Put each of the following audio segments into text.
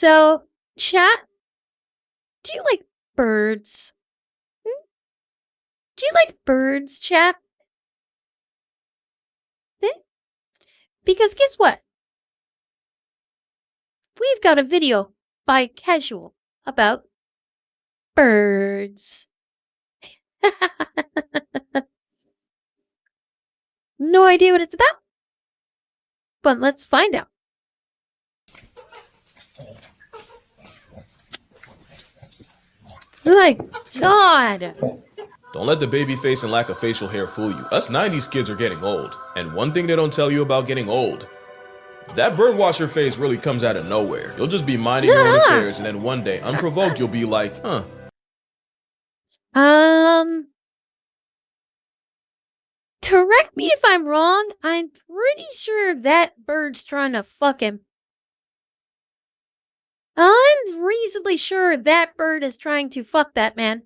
So, chat, do you like birds? Hmm? Do you like birds, chat? Eh? Because guess what? We've got a video by Casual about birds. No idea what it's about, but let's find out. My God! Don't let the baby face and lack of facial hair fool you. Us 90s kids are getting old. And one thing they don't tell you about getting old, that birdwatcher phase really comes out of nowhere. You'll just be minding your own affairs and then one day, unprovoked, you'll be like, huh. Correct me if I'm wrong. I'm pretty sure that bird's trying to fuck him. I'm reasonably sure that bird is trying to fuck that man.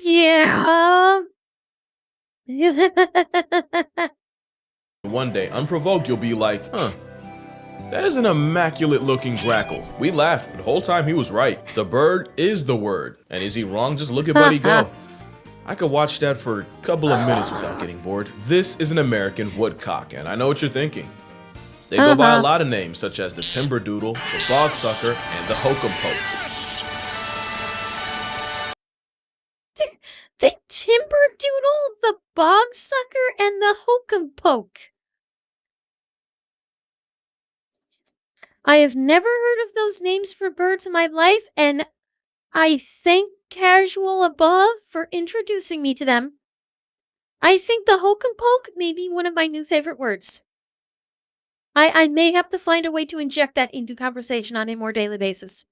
Yeah. One day, unprovoked, you'll be like, huh. That is an immaculate looking grackle. We laughed, but the whole time he was right. The bird is the word. And is he wrong? Just look at Buddy go. I could watch that for a couple of minutes without getting bored. This is an American woodcock, and I know what you're thinking. They go by a lot of names, such as the timberdoodle, the bogsucker, and the hokum-poke. The timberdoodle, the bogsucker, and the hokum-poke. I have never heard of those names for birds in my life, and I thank Casual above for introducing me to them. I think the hokum-poke may be one of my new favorite words. I may have to find a way to inject that into conversation on a more daily basis.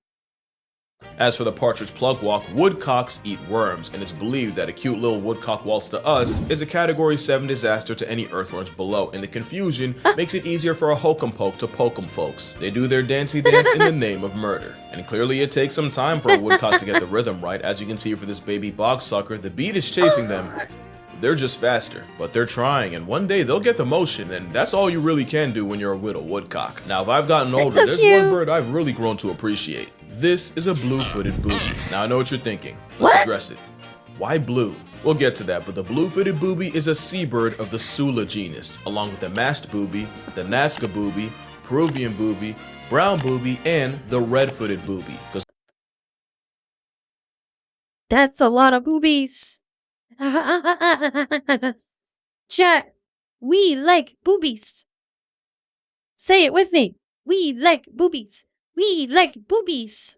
As for the partridge plugwalk, woodcocks eat worms, and it's believed that a cute little woodcock waltz to us is a Category 7 disaster to any earthworms below, and the confusion makes it easier for a hokum-poke to poke 'em folks. They do their dancey dance in the name of murder. And clearly it takes some time for a woodcock to get the rhythm right. As you can see for this baby bogsucker, the beat is chasing them. They're just faster, but they're trying, and one day they'll get the motion, and that's all you really can do when you're a little woodcock. Now, if I've gotten older, there's one bird I've really grown to appreciate. This is a blue-footed booby. Now, I know what you're thinking. Let's address it. Why blue? We'll get to that, but the blue-footed booby is a seabird of the Sula genus, along with the masked booby, the Nazca booby, Peruvian booby, brown booby, and the red-footed booby. That's a lot of boobies. Chat, we like boobies. Say it with me. We like boobies. We like boobies.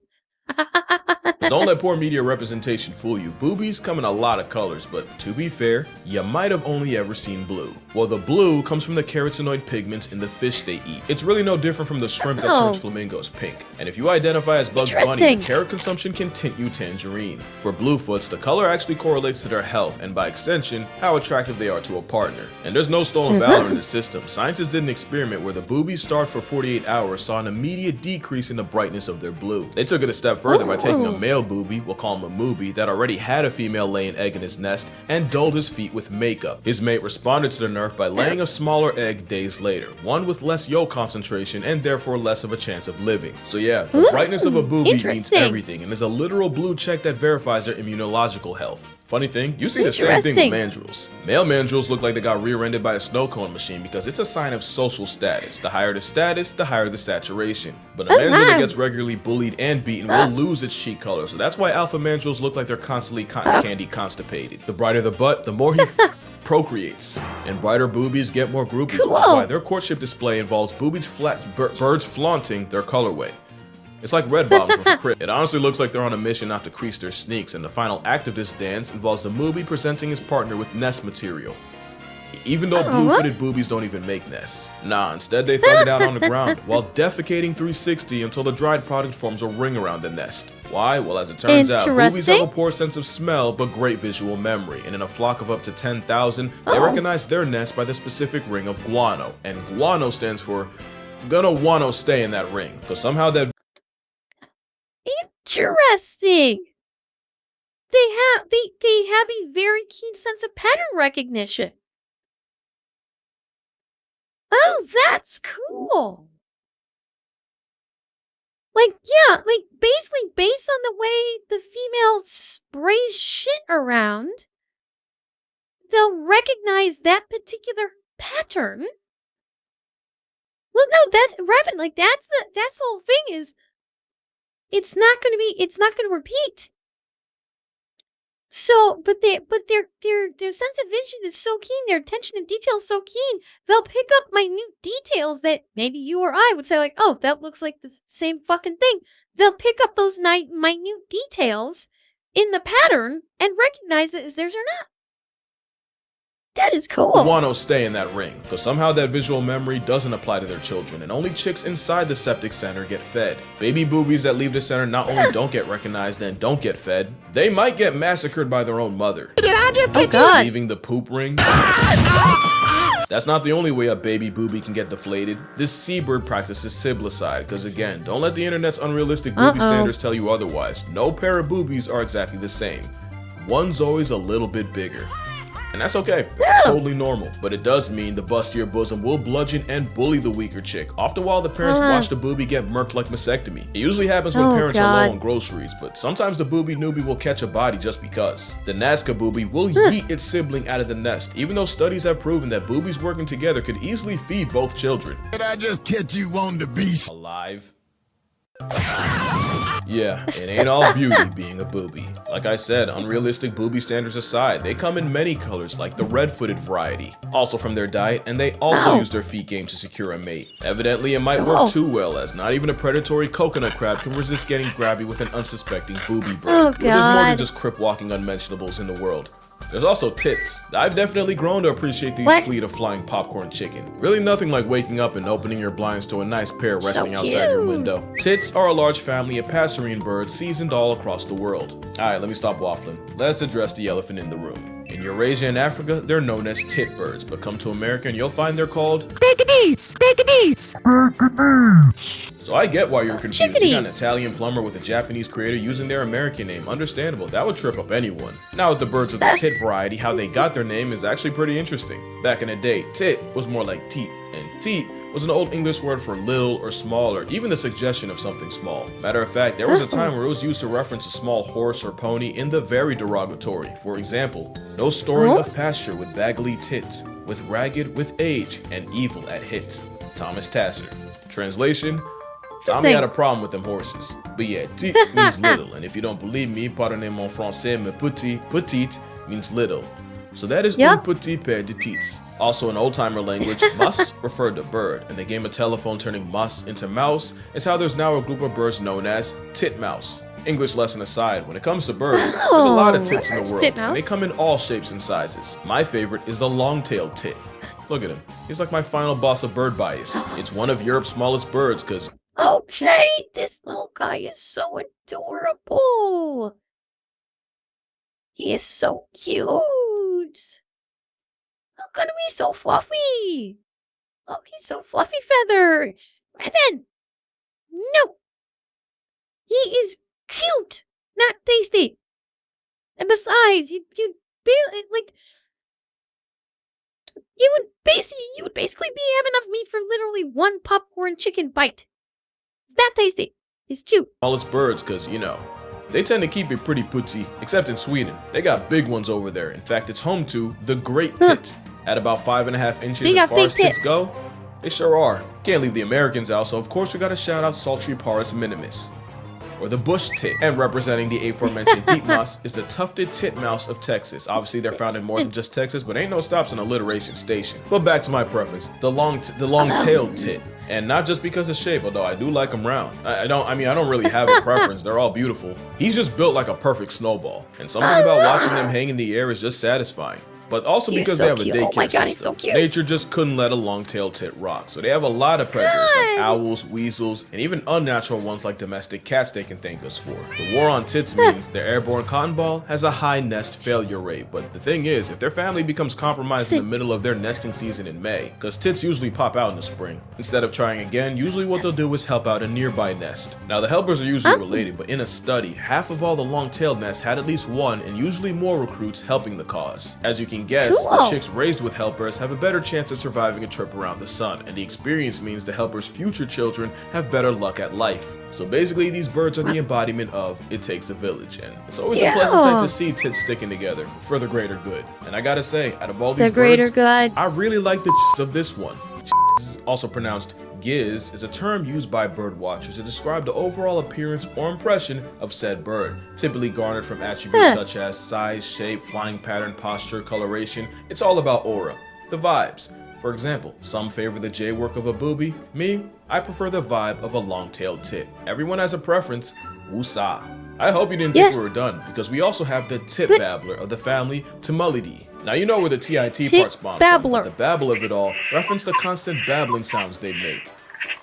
Don't let poor media representation fool you. Boobies come in a lot of colors, but to be fair, you might have only ever seen blue. Well, the blue comes from the carotenoid pigments in the fish they eat. It's really no different from the shrimp that turns flamingos pink. And if you identify as Bugs Bunny, carrot consumption can tint you tangerine. For bluefoots, the color actually correlates to their health, and by extension, how attractive they are to a partner. And there's no stolen valor in the system. Scientists did an experiment where the boobies starved for 48 hours saw an immediate decrease in the brightness of their blue. They took it a step further by taking a male booby, we'll call him a moobie, that already had a female lay an egg in his nest and dulled his feet with makeup. His mate responded to the nerf by laying a smaller egg days later, one with less yolk concentration and therefore less of a chance of living. So yeah, the brightness of a booby means everything and is a literal blue check that verifies their immunological health. Funny thing, you see the same thing with mandrills. Male mandrills look like they got rear-ended by a snow cone machine because it's a sign of social status. The higher the status, the higher the saturation. But a mandrill that gets regularly bullied and beaten will lose its cheek color, so that's why alpha mandrills look like they're constantly cotton candy constipated. The brighter the butt, the more he procreates. And brighter boobies get more groupies, which is why their courtship display involves birds flaunting their colorway. It's like red bottoms for Chris. It honestly looks like they're on a mission not to crease their sneaks, and the final act of this dance involves the moobie presenting his partner with nest material. Even though blue-footed boobies don't even make nests. Nah, instead they thug it out on the ground, while defecating 360 until the dried product forms a ring around the nest. Why? Well, as it turns out, boobies have a poor sense of smell, but great visual memory, and in a flock of up to 10,000, they recognize their nest by the specific ring of guano, and guano stands for, gonna wanna stay in that ring, because somehow that Interesting. They have a very keen sense of pattern recognition. Oh, that's cool. Like, yeah, like, basically based on the way the female sprays shit around, they'll recognize that particular pattern. Well, no, that rabbit, like, that's the whole thing is, it's not gonna repeat. So, but their sense of vision is so keen, their attention to detail is so keen, they'll pick up minute details that maybe you or I would say, like, oh, that looks like the same fucking thing. They'll pick up those minute details in the pattern and recognize it as theirs or not. That is cool. Guano stay in that ring, because somehow that visual memory doesn't apply to their children, and only chicks inside the septic center get fed. Baby boobies that leave the center not only don't get recognized and don't get fed, they might get massacred by their own mother. Did I just hit God. Leaving the poop ring. That's not the only way a baby boobie can get deflated. This seabird practices siblicide, because again, don't let the internet's unrealistic boobie standards tell you otherwise. No pair of boobies are exactly the same. One's always a little bit bigger. And that's okay, it's totally normal, but it does mean the bustier bosom will bludgeon and bully the weaker chick, often while the parents watch the boobie get murked like mastectomy. It usually happens when parents are low on groceries, but sometimes the boobie newbie will catch a body just because. The Nazca boobie will yeet its sibling out of the nest, even though studies have proven that boobies working together could easily feed both children. Did I just catch you on the beach? Alive. Yeah, it ain't all beauty being a boobie. Like I said, unrealistic boobie standards aside, they come in many colors like the red-footed variety. Also from their diet, and they also use their feet game to secure a mate. Evidently, it might work too well, as not even a predatory coconut crab can resist getting grabby with an unsuspecting boobie bird. There's more than just crip-walking unmentionables in the world. There's also tits. I've definitely grown to appreciate these fleet of flying popcorn chicken. Really nothing like waking up and opening your blinds to a nice pair resting outside your window. Tits are a large family of passerine birds seasoned all across the world. Alright, let me stop waffling. Let's address the elephant in the room. In Eurasia and Africa, they're known as tit birds, but come to America and you'll find they're called Pickadees! Pickadees! So I get why you're confused. You got an Italian plumber with a Japanese creator using their American name. Understandable, that would trip up anyone. Now with the birds of the tit variety, how they got their name is actually pretty interesting. Back in the day, tit was more like teat, and teat was an old English word for little or small, or even the suggestion of something small. Matter of fact, there was a time where it was used to reference a small horse or pony in the very derogatory. For example, no storing of pasture with baggly tits, with ragged with age, and evil at hit. Thomas Tasser. Translation? Tommy had a problem with them horses. But yeah, tit means little, and if you don't believe me, pardonnez mon français, mais petite means little. So that is un petit paire de tits. Also in old-timer language, mus referred to bird, and the game of telephone turning mus into mouse is how there's now a group of birds known as titmouse. English lesson aside, when it comes to birds, there's a lot of tits in the world, and they come in all shapes and sizes. My favorite is the long-tailed tit. Look at him. He's like my final boss of bird bias. It's one of Europe's smallest birds, cause okay, this little guy is so adorable. He is so cute. Look at him, he's so fluffy. Look, he's so fluffy feather. Raven, no. He is cute, not tasty. And besides, you barely, like, you would basically be having enough meat for literally one popcorn chicken bite. It's that tasty. He's cute. Smallest birds, cause you know, they tend to keep it pretty putsy, except in Sweden. They got big ones over there. In fact, it's home to the great tit. At about 5.5 inches as far as tits go, they sure are. Can't leave the Americans out, so of course we gotta shout out Sultry Parus minimus, or the bush tit. And representing the aforementioned titmouse is the tufted titmouse of Texas. Obviously they're found in more than just Texas, but ain't no stops in alliteration station. But back to my preference, the long-tailed tit. And not just because of shape, although I do like them round. I don't really have a preference. They're all beautiful. He's just built like a perfect snowball. And something about watching them hang in the air is just satisfying. But also because they have a daycare system. Nature just couldn't let a long-tailed tit rock. So they have a lot of predators like owls, weasels, and even unnatural ones like domestic cats they can thank us for. The war on tits means their airborne cotton ball has a high nest failure rate. But the thing is, if their family becomes compromised in the middle of their nesting season in May, because tits usually pop out in the spring, instead of trying again, usually what they'll do is help out a nearby nest. Now the helpers are usually related, but in a study, half of all the long-tailed nests had at least one and usually more recruits helping the cause. As you can can guess, the Cool. chicks raised with helpers have a better chance of surviving a trip around the sun, and the experience means the helpers' future children have better luck at life. So basically, these birds are the embodiment of it takes a village, and it's always a pleasant sight to see tits sticking together for the greater good. And I gotta say, out of all these birds, I really like the of this one. Also pronounced giz, is a term used by bird watchers to describe the overall appearance or impression of said bird, typically garnered from attributes such as size, shape, flying pattern, posture, coloration. It's all about aura, the vibes. For example, some favor the J work of a boobie. Me, I prefer the vibe of a long-tailed tit. Everyone has a preference. Woosah. I hope you didn't think we were done, because we also have the tit babbler of the family Tumulidae. Now you know where the TIT part spawned from, but the babble of it all referenced the constant babbling sounds they make.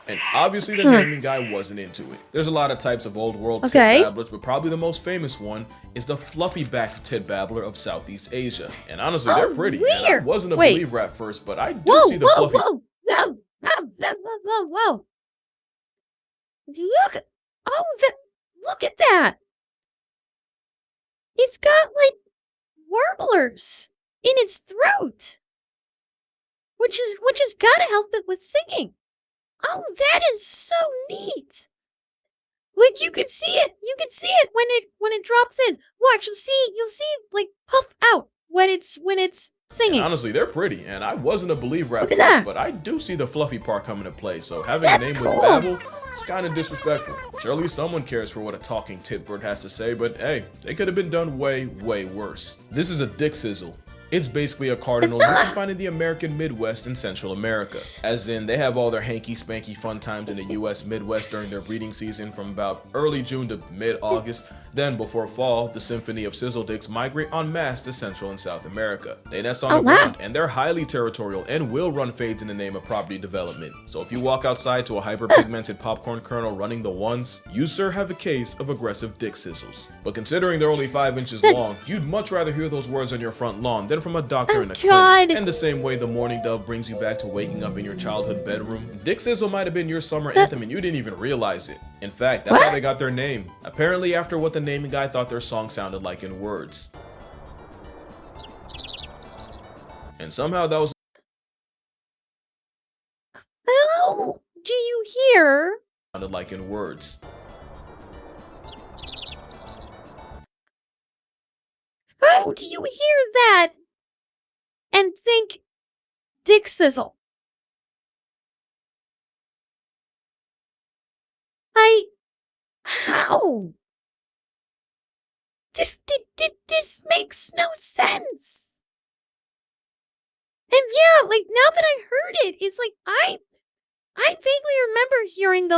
And obviously the naming guy wasn't into it. There's a lot of types of old world tit babblers, but probably the most famous one is the fluffy-backed tit babbler of Southeast Asia. And honestly, they're pretty. And I wasn't a believer at first, but I do see the fluffy... Whoa. Look at that. It's got, like, warblers in its throat, which has gotta help it with singing. Oh, that is so neat. Like, you can see it when it drops in. Watch, you'll see it like puff out when it's singing. And honestly, they're pretty, and I wasn't a believer at first, but I do see the fluffy part coming into play. So having a name with babble, it's kind of disrespectful. Surely someone cares for what a talking tit bird has to say, but hey, they could have been done way worse. This is a dick sizzle. It's basically a cardinal you can find in the American Midwest and Central America. As in, they have all their hanky-spanky fun times in the US Midwest during their breeding season from about early June to mid-August. Then, before fall, the symphony of sizzle dicks migrate en masse to Central and South America. They nest on the ground, and they're highly territorial and will run fades in the name of property development. So if you walk outside to a hyper-pigmented popcorn kernel running the ones, you sir have a case of aggressive dick sizzles. But considering they're only 5 inches long, you'd much rather hear those words on your front lawn than from a doctor in a clinic. And the same way the morning dove brings you back to waking up in your childhood bedroom, dick sizzle might have been your summer anthem and you didn't even realize it. In fact, that's how they got their name. Apparently after what the naming guy thought their song sounded like in words. And somehow that was... Oh, do you hear? Sounded like in words. Oh, do you hear that? And think dick sizzle. How? This makes no sense. And yeah, like now that I heard it, it's like I vaguely remember hearing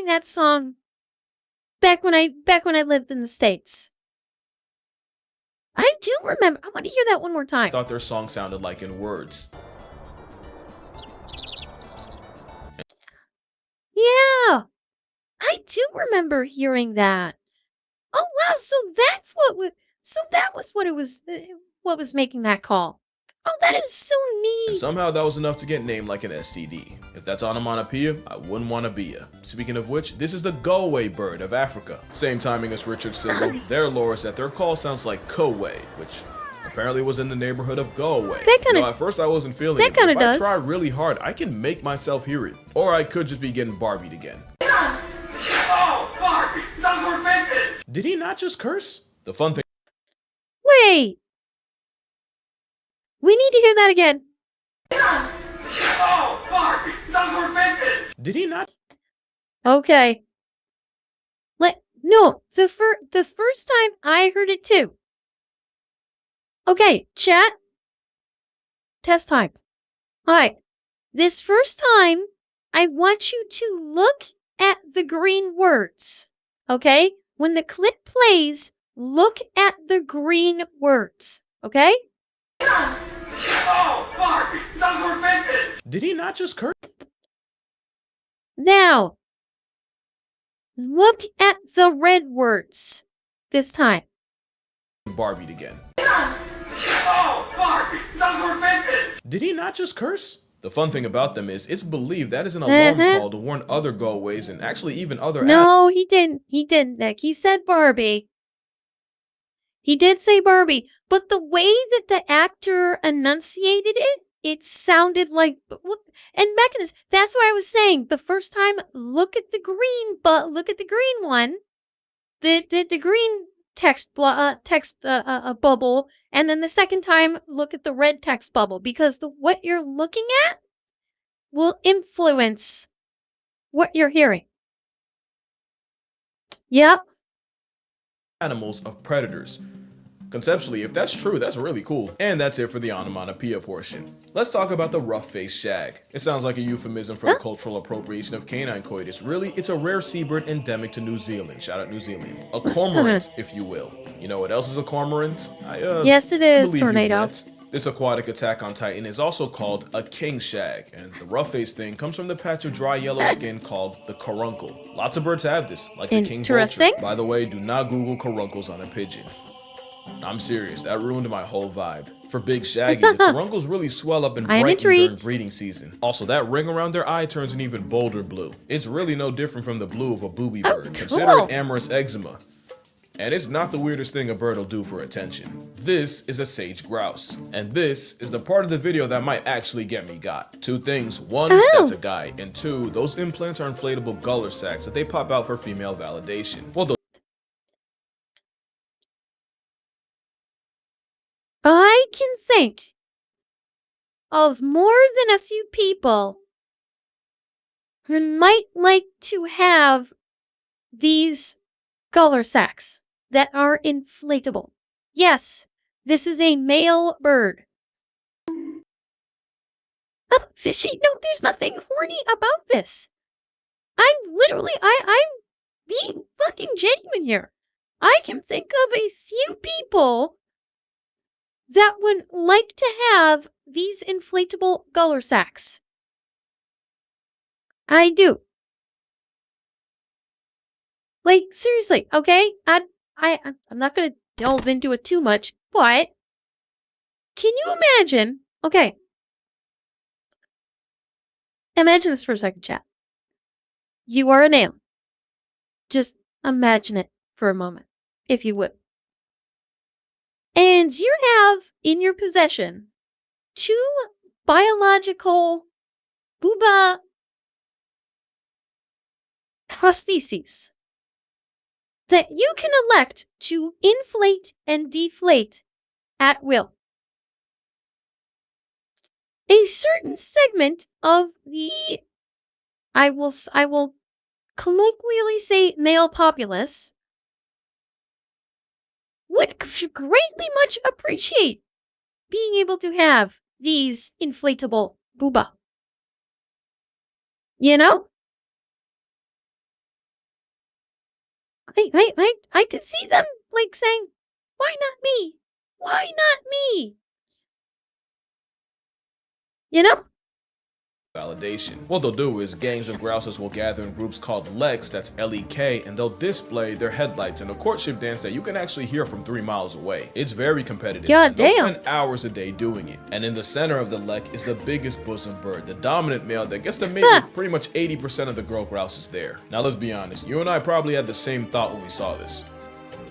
that song back when I lived in the States. I do remember. I want to hear that one more time. Thought their song sounded like in words. Yeah, I do remember hearing that. Oh wow, so that was what was making that call. Oh, that is so neat. And somehow that was enough to get named like an STD. If that's onomatopoeia, I wouldn't want to be ya. Speaking of which, this is the go-away bird of Africa. Same timing as Richard Sizzle. Their lore is that their call sounds like Kowe, which apparently was in the neighborhood of go away. At first I wasn't feeling it, but if I try really hard, I can make myself hear it. Or I could just be getting Barbied again. Oh, fuck! That's what vintage! Did he not just curse? The fun thing... Wait! We need to hear that again. Oh, fuck! That's what vintage! Did he not... Okay. No, the first time I heard it too. Okay, chat. Test time. Alright. This first time, I want you to look at the green words. Okay? When the clip plays, look at the green words. Okay? Oh, fuck! That's what vintage! Did he not just curse? Now, look at the red words this time. Barbied again. Oh, fuck! That's what vintage! Did he not just curse? The fun thing about them is, it's believed that is an alarm call to warn other go-aways and actually even other... No, he didn't. He didn't, Nick. He said Barbie. He did say Barbie, but the way that the actor enunciated it, it sounded like and Mechanism. That's why I was saying the first time, look at the green one, the green text bubble, and then the second time look at the red text bubble, because what you're looking at will influence what you're hearing. Yep. Animals of predators. Conceptually, if that's true, that's really cool. And that's it for the onomatopoeia portion. Let's talk about the rough-faced shag. It sounds like a euphemism for the cultural appropriation of canine coitus. Really, it's a rare seabird endemic to New Zealand. Shout out New Zealand. A cormorant, if you will. You know what else is a cormorant? Yes, it is, Tornado. This aquatic attack on Titan is also called a king shag, and the rough-faced thing comes from the patch of dry yellow skin called the caruncle. Lots of birds have this, like the king vulture. By the way, do not Google caruncles on a pigeon. I'm serious, that ruined my whole vibe. For big shaggy, the caruncles really swell up and brighten during breeding season. Also, that ring around their eye turns an even bolder blue. It's really no different from the blue of a booby bird. Consider it amorous eczema. And it's not the weirdest thing a bird will do for attention. This is a sage grouse. And this is the part of the video that might actually get me got. Two things. One, that's a guy. And two, those implants are inflatable guller sacs that they pop out for female validation. Well, I can think of more than a few people who might like to have these guller sacs that are inflatable. Yes, this is a male bird. Oh, fishy, no, there's nothing horny about this. I'm being fucking genuine here. I can think of a few people that would like to have these inflatable guller sacs. I do. Like, seriously, okay? I'm not gonna delve into it too much, but can you imagine? Okay. Imagine this for a second, chat. You are an alien. Just imagine it for a moment, if you would. And you have in your possession 2 biological booba prostheses that you can elect to inflate and deflate at will. A certain segment of the, I will colloquially say male populace, would greatly much appreciate being able to have these inflatable booba. You know? I could see them like saying, why not me? Why not me? You know? Validation. What they'll do is gangs of grouses will gather in groups called Leks, that's L-E-K, and they'll display their headlights in a courtship dance that you can actually hear from 3 miles away. It's very competitive. God damn. They'll spend hours a day doing it. And in the center of the Lek is the biggest bosom bird, the dominant male that gets to mate with pretty much 80% of the girl grouses there. Now let's be honest, you and I probably had the same thought when we saw this.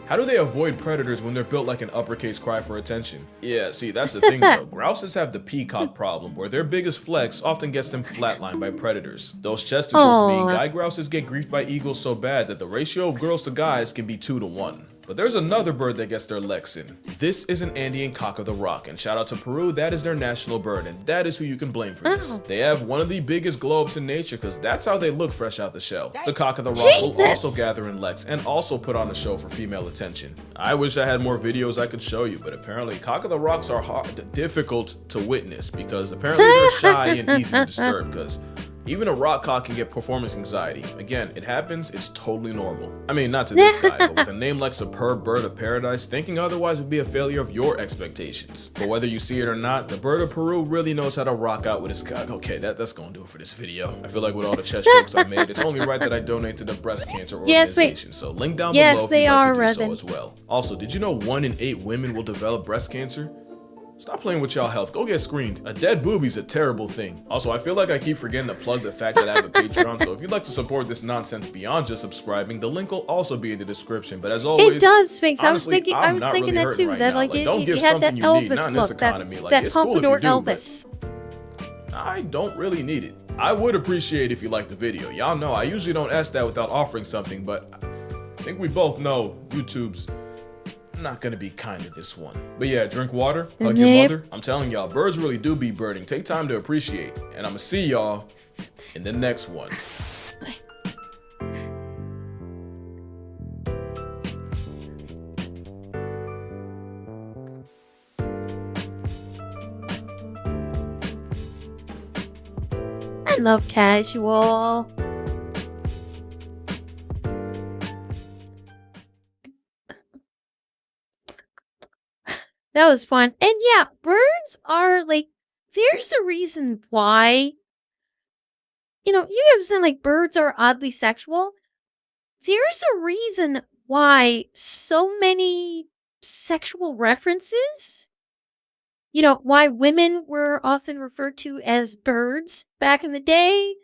How do they avoid predators when they're built like an uppercase cry for attention? Yeah, see, that's the thing though. Grouses have the peacock problem, where their biggest flex often gets them flatlined by predators. Those chesticles mean guy grouses get griefed by eagles so bad that the ratio of girls to guys can be 2 to 1. But there's another bird that gets their Leks in. This is an Andean cock of the rock, and shout out to Peru, that is their national bird, and that is who you can blame for this. They have one of the biggest glow-ups in nature because that's how they look fresh out the shell. The cock of the rock will also gather in Leks and also put on a show for female attention. I wish I had more videos I could show you, but apparently cock of the rocks are difficult to witness because apparently they're shy and easy to disturb because even a rock cock can get performance anxiety. Again, it happens, it's totally normal. I mean, not to this guy, but with a name like Superb Bird of Paradise, thinking otherwise would be a failure of your expectations. But whether you see it or not, the bird of Peru really knows how to rock out with his cock. Okay, that's gonna do it for this video. I feel like with all the chest jokes I made, it's only right that I donate to the breast cancer organization. So link down below if you'd like to do so as well. Also, did you know 1 in 8 women will develop breast cancer? Stop playing with y'all health. Go get screened. A dead boobie's a terrible thing. Also, I feel like I keep forgetting to plug the fact that I have a Patreon, so if you'd like to support this nonsense beyond just subscribing, the link will also be in the description. But as always, It does, Sphinx. honestly, I was not thinking really that too. hurting That right like now. Don't it give had that something you need, not Elvis in this look, that economy. Like, that it's cool if you pompadour do, but Elvis. I don't really need it. I would appreciate if you liked the video. Y'all know I usually don't ask that without offering something, but I think we both know YouTube's not gonna be kind to this one. But yeah, drink water, hug your mother. I'm telling y'all, birds really do be birding. Take time to appreciate. And I'ma see y'all in the next one. I love casual. That was fun. And yeah, birds are like, there's a reason why, you have said like birds are oddly sexual. There's a reason why so many sexual references, why women were often referred to as birds back in the day,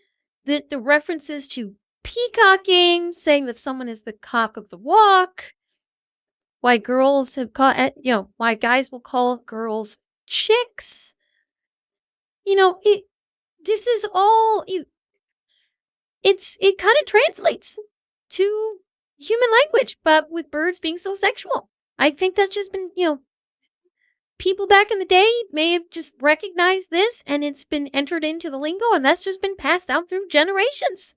the references to peacocking, saying that someone is the cock of the walk, why girls have called, why guys will call girls chicks. This is all, it kind of translates to human language, but with birds being so sexual. I think that's just been, people back in the day may have just recognized this and it's been entered into the lingo and that's just been passed down through generations.